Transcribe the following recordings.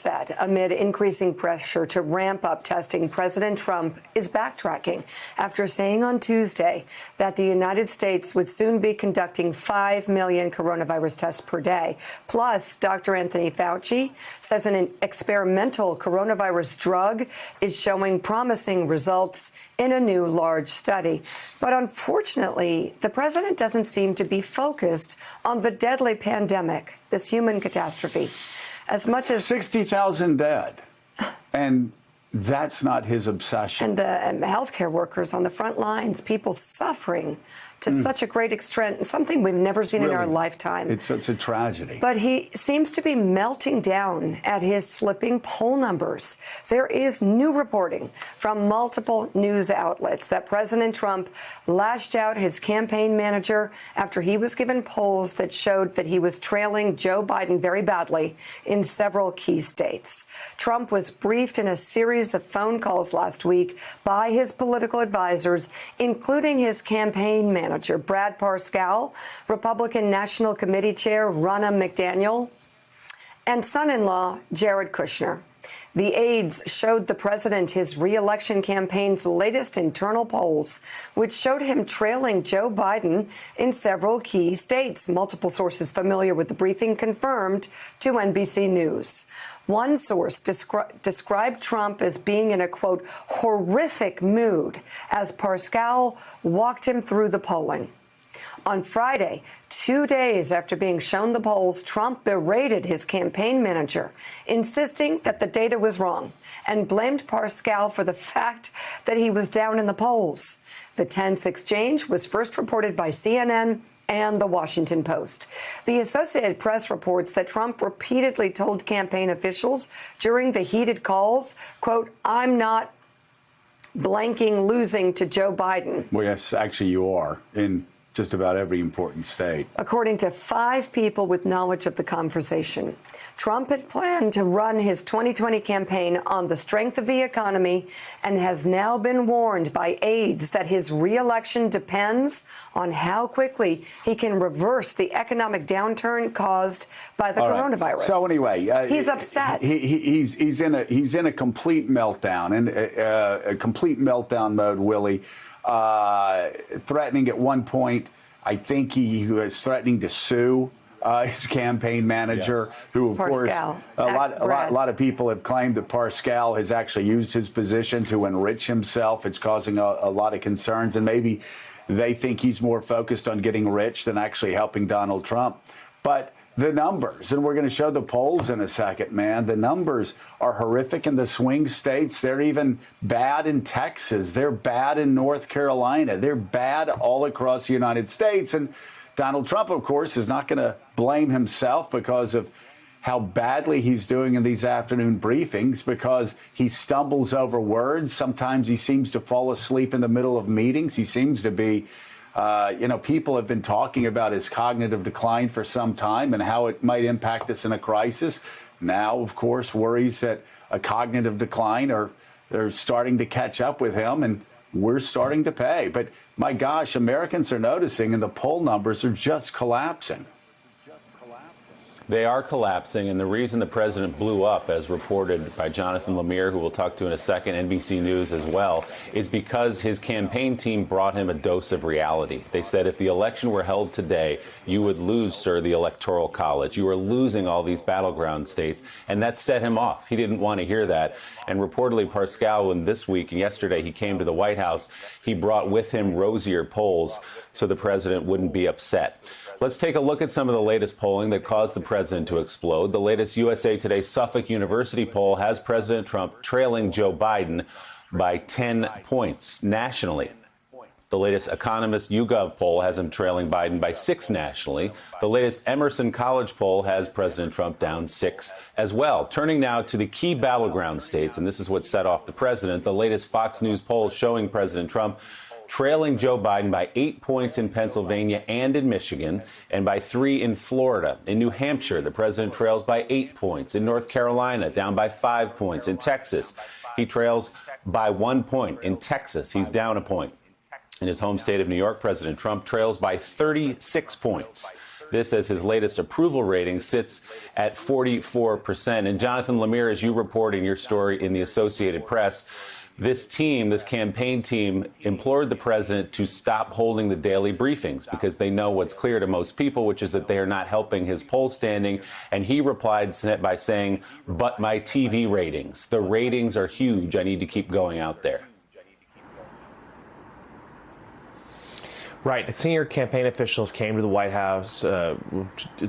said, amid increasing pressure to ramp up testing, President Trump is backtracking after saying on Tuesday that the United States would soon be conducting 5 million coronavirus tests per day. Plus, Dr. Anthony Fauci says an experimental coronavirus drug is showing promising results in a new large study. But unfortunately, the president doesn't seem to be focused on the deadly pandemic, this human catastrophe. As much as 60,000 dead. And that's not his obsession. And the healthcare workers on the front lines, people suffering to such a great extent, something we've never seen in our lifetime. It's a tragedy. But he seems to be melting down at his slipping poll numbers. There is new reporting from multiple news outlets that President Trump lashed out his campaign manager after he was given polls that showed that he was trailing Joe Biden very badly in several key states. Trump was briefed in a series of phone calls last week by his political advisors, including his campaign manager, Brad Parscale, Republican National Committee Chair Ronna McDaniel, and son-in-law Jared Kushner. The aides showed the president his re-election campaign's latest internal polls, which showed him trailing Joe Biden in several key states. Multiple sources familiar with the briefing confirmed to NBC News. One source described Trump as being in a, quote, horrific mood as Parscale walked him through the polling. On Friday, 2 days after being shown the polls, Trump berated his campaign manager, insisting that the data was wrong, and blamed Parscale for the fact that he was down in the polls. The tense exchange was first reported by CNN and The Washington Post. The Associated Press reports that Trump repeatedly told campaign officials during the heated calls, quote, "I'm not blanking losing to Joe Biden." Well, yes, actually you are in just about every important state. According to 5 people with knowledge of the conversation, Trump had planned to run his 2020 campaign on the strength of the economy and has now been warned by aides that his re-election depends on how quickly he can reverse the economic downturn caused by the coronavirus. So anyway, he's upset. He's in a complete meltdown, in a complete meltdown mode, Willie. Threatening at one point, I think he was threatening to sue his campaign manager, who, of course, a lot of people have claimed that Parscale has actually used his position to enrich himself. It's causing a lot of concerns, and maybe they think he's more focused on getting rich than actually helping Donald Trump. But the numbers, and we're going to show the polls in a second, man. The numbers are horrific in the swing states. They're even bad in Texas. They're bad in North Carolina. They're bad all across the United States. And Donald Trump, of course, is not going to blame himself because of how badly he's doing in these afternoon briefings, because he stumbles over words. Sometimes he seems to fall asleep in the middle of meetings. He seems to be people have been talking about his cognitive decline for some time and how it might impact us in a crisis. Now, of course, worries that a cognitive decline they're starting to catch up with him, and we're starting to pay. But my gosh, Americans are noticing, and the poll numbers are just collapsing. They are collapsing, and the reason the president blew up, as reported by Jonathan Lemire, who we'll talk to in a second, NBC News as well, is because his campaign team brought him a dose of reality. They said if the election were held today, you would lose, sir, the Electoral College. You are losing all these battleground states, and that set him off. He didn't want to hear that. And reportedly, Parscale, when this week and yesterday he came to the White House, he brought with him rosier polls so the president wouldn't be upset. Let's take a look at some of the latest polling that caused the president to explode. The latest USA Today Suffolk University poll has President Trump trailing Joe Biden by 10 points nationally. The latest Economist YouGov poll has him trailing Biden by 6 nationally. The latest Emerson College poll has President Trump down 6 as well. Turning now to the key battleground states, and this is what set off the president. The latest Fox News poll showing President Trump trailing Joe Biden by 8 points in Pennsylvania and in Michigan, and by 3 in Florida. In New Hampshire, the president trails by 8 points. In North Carolina, down by 5 points. In Texas, he trails by 1 point. In Texas, he's down a point. In his home state of New York, President Trump trails by 36 points. This, as his latest approval rating sits at 44%. And Jonathan Lemire, as you report in your story in the Associated Press, this campaign team, implored the president to stop holding the daily briefings because they know what's clear to most people, which is that they are not helping his poll standing. And he replied by saying, "But my TV ratings, the ratings are huge. I need to keep going out there." Right. The senior campaign officials came to the White House,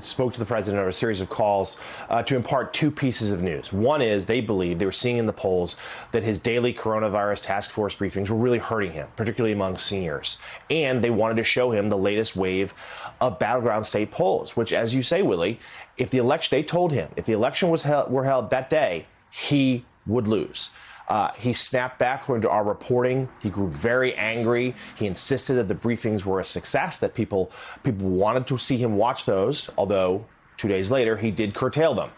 spoke to the president on a series of calls to impart two pieces of news. One is they believed, they were seeing in the polls, that his daily coronavirus task force briefings were really hurting him, particularly among seniors. And they wanted to show him the latest wave of battleground state polls, which, as you say, Willie, if the election, they told him, if the election were held that day, he would lose. He snapped back according to our reporting. He grew very angry. He insisted that the briefings were a success, that people wanted to see him watch those, although 2 days later, he did curtail them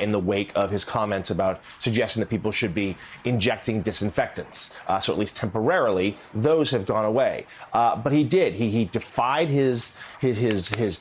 in the wake of his comments about suggesting that people should be injecting disinfectants. So at least temporarily, those have gone away. But he did. He defied his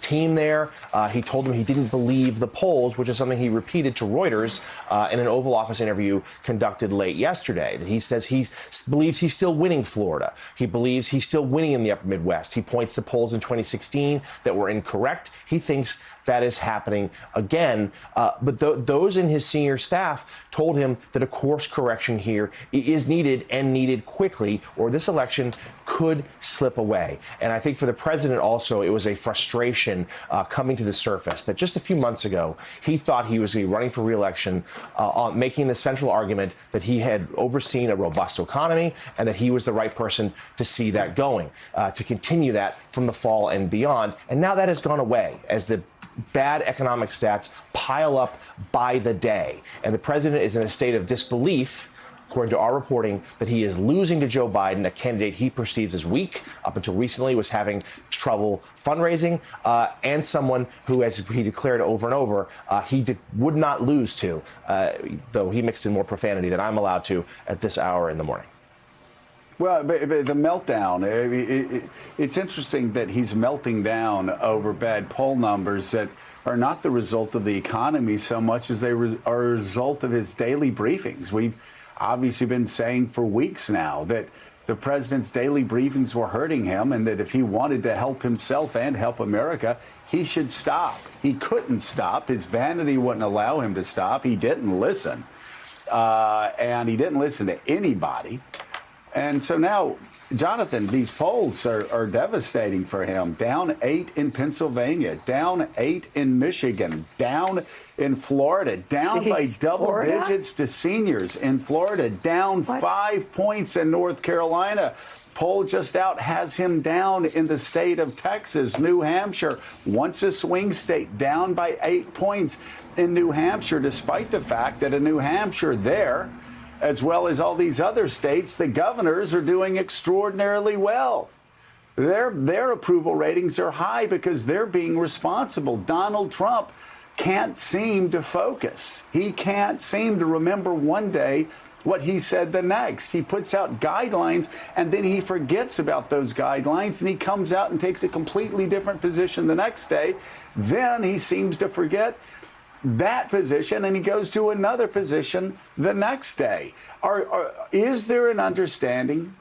team there. He told them he didn't believe the polls, which is something he repeated to Reuters in an Oval Office interview conducted late yesterday. That he says he believes he's still winning Florida. He believes he's still winning in the upper Midwest. He points to polls in 2016 that were incorrect. He thinks that is happening again. But those in his senior staff told him that a course correction here is needed and needed quickly, or this election could slip away. And I think for the president also, it was a frustration coming to the surface that just a few months ago, he thought he was going to be running for re-election, making the central argument that he had overseen a robust economy and that he was the right person to see that going, to continue that from the fall and beyond. And now that has gone away as the bad economic stats pile up by the day. And the president is in a state of disbelief, according to our reporting, that he is losing to Joe Biden, a candidate he perceives as weak, up until recently was having trouble fundraising, and someone who, as he declared over and over, he would not lose to, though he mixed in more profanity than I'm allowed to at this hour in the morning. Well, but the meltdown, it's interesting that he's melting down over bad poll numbers that are not the result of the economy so much as they are a result of his daily briefings. We've obviously been saying for weeks now that the president's daily briefings were hurting him and that if he wanted to help himself and help America, he should stop. He couldn't stop. His vanity wouldn't allow him to stop. He didn't listen. And he didn't listen to anybody. And so now, Jonathan, these polls are devastating for him. Down 8 in Pennsylvania, down 8 in Michigan, down in Florida, down by double digits to seniors in Florida, down 5 points in North Carolina. Poll just out has him down in the state of Texas, New Hampshire, once a swing state, down by 8 points in New Hampshire, despite the fact that in New Hampshire there, as well as all these other states, the governors are doing extraordinarily well. Their approval ratings are high because they're being responsible. Donald Trump can't seem to focus. He can't seem to remember one day what he said the next. He puts out guidelines and then he forgets about those guidelines and he comes out and takes a completely different position the next day. Then he seems to forget that position and he goes to another position the next day. Is there an understanding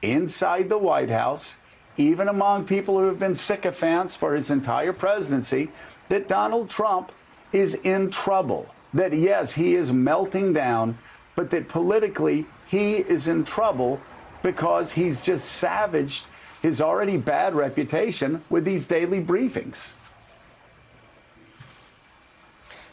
inside the White House, even among people who have been sycophants for his entire presidency, that Donald Trump is in trouble? That, yes, he is melting down, but that politically he is in trouble because he's just savaged his already bad reputation with these daily briefings?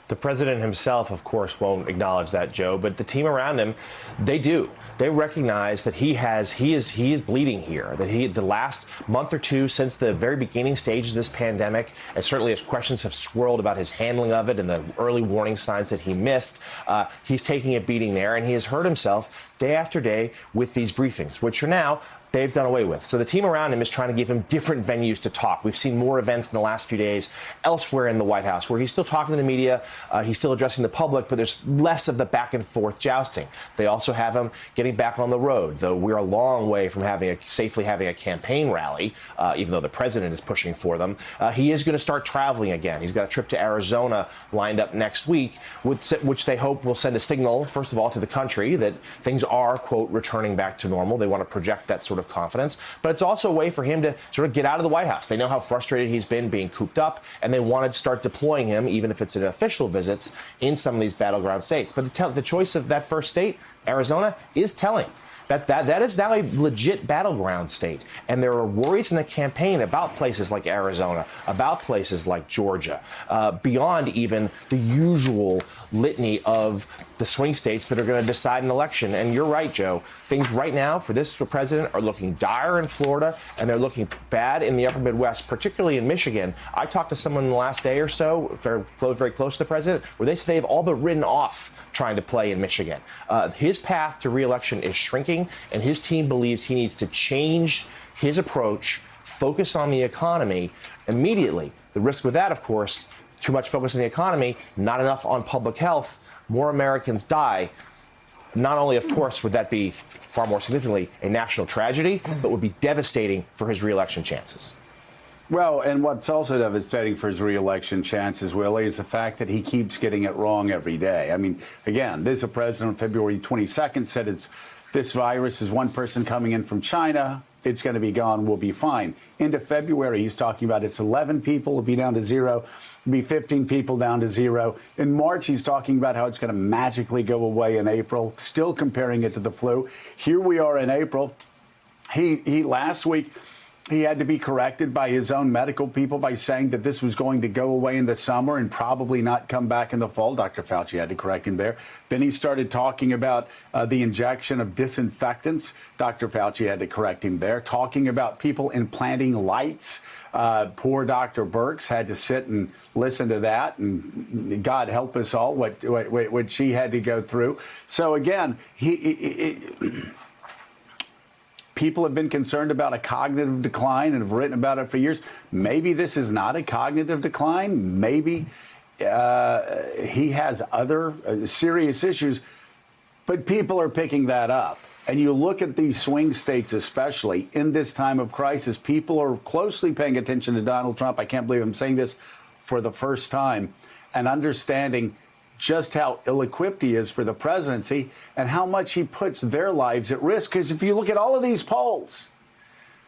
The president himself, of course, won't acknowledge that, Joe, but the team around him, they do. They recognize that he is bleeding here, that the last month or two since the very beginning stages of this pandemic, and certainly as questions have swirled about his handling of it and the early warning signs that he missed, he's taking a beating there, and he has hurt himself day after day with these briefings, which are now they've done away with. So the team around him is trying to give him different venues to talk. We've seen more events in the last few days elsewhere in the White House where he's still talking to the media, he's still addressing the public, but there's less of the back and forth jousting. They also have him getting back on the road, though we're a long way from safely having a campaign rally, even though the president is pushing for them. He is going to start traveling again. He's got a trip to Arizona lined up next week, which they hope will send a signal, first of all, to the country that things are, quote, returning back to normal. They want to project that sort of confidence. But it's also a way for him to sort of get out of the White House. They know how frustrated he's been being cooped up, and they wanted to start deploying him, even if it's in official visits, in some of these battleground states. But the choice of that first state, Arizona, is telling. That is now a legit battleground state. And there are worries in the campaign about places like Arizona, about places like Georgia, beyond even the usual litany of the swing states that are going to decide an election. And you're right, Joe. Things right now for this president are looking dire in Florida, and they're looking bad in the upper Midwest, particularly in Michigan. I talked to someone in the last day or so, very close to the president, where they say they've all but written off trying to play in Michigan. His path to re-election is shrinking, and his team believes he needs to change his approach, focus on the economy immediately. The risk with that, of course, too much focus on the economy, not enough on public health, more Americans die. Not only, of course, would that be far more significantly a national tragedy, but would be devastating for his re-election chances. Well, and what's also devastating for his re-election chances, Willie, is the fact that he keeps getting it wrong every day. I mean, again, this is a president on February 22nd said this virus is one person coming in from China. It's going to be gone. We'll be fine. Into February, he's talking about it's 11 people. It'll be down to zero. It'll be 15 people down to zero. In March, he's talking about how it's going to magically go away in April, still comparing it to the flu. Here we are in April. He last week, he had to be corrected by his own medical people by saying that this was going to go away in the summer and probably not come back in the fall. Dr. Fauci had to correct him there. Then he started talking about the injection of disinfectants. Dr. Fauci had to correct him there. Talking about people implanting lights. Poor Dr. Birx had to sit and listen to that, and God help us all what she had to go through. So again, people have been concerned about a cognitive decline and have written about it for years. Maybe this is not a cognitive decline. Maybe he has other serious issues, but people are picking that up. And you look at these swing states, especially in this time of crisis, people are closely paying attention to Donald Trump. I can't believe I'm saying this for the first time, and understanding just how ill-equipped he is for the presidency and how much he puts their lives at risk. Because if you look at all of these polls,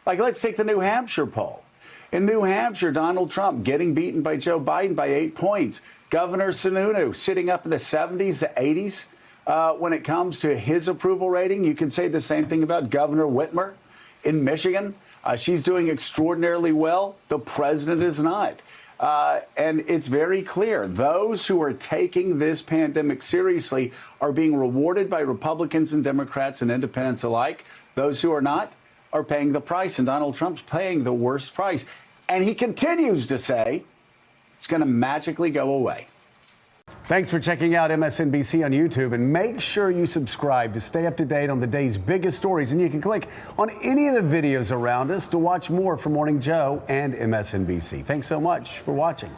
like let's take the New Hampshire poll. In New Hampshire, Donald Trump getting beaten by Joe Biden by 8 points. Governor Sununu sitting up in the 70s, the 80s when it comes to his approval rating. You can say the same thing about Governor Whitmer in Michigan. She's doing extraordinarily well. The president is not. And it's very clear those who are taking this pandemic seriously are being rewarded by Republicans and Democrats and independents alike. Those who are not are paying the price, and Donald Trump's paying the worst price. And he continues to say it's going to magically go away. Thanks for checking out MSNBC on YouTube, and make sure you subscribe to stay up to date on the day's biggest stories. And you can click on any of the videos around us to watch more from Morning Joe and MSNBC. Thanks so much for watching.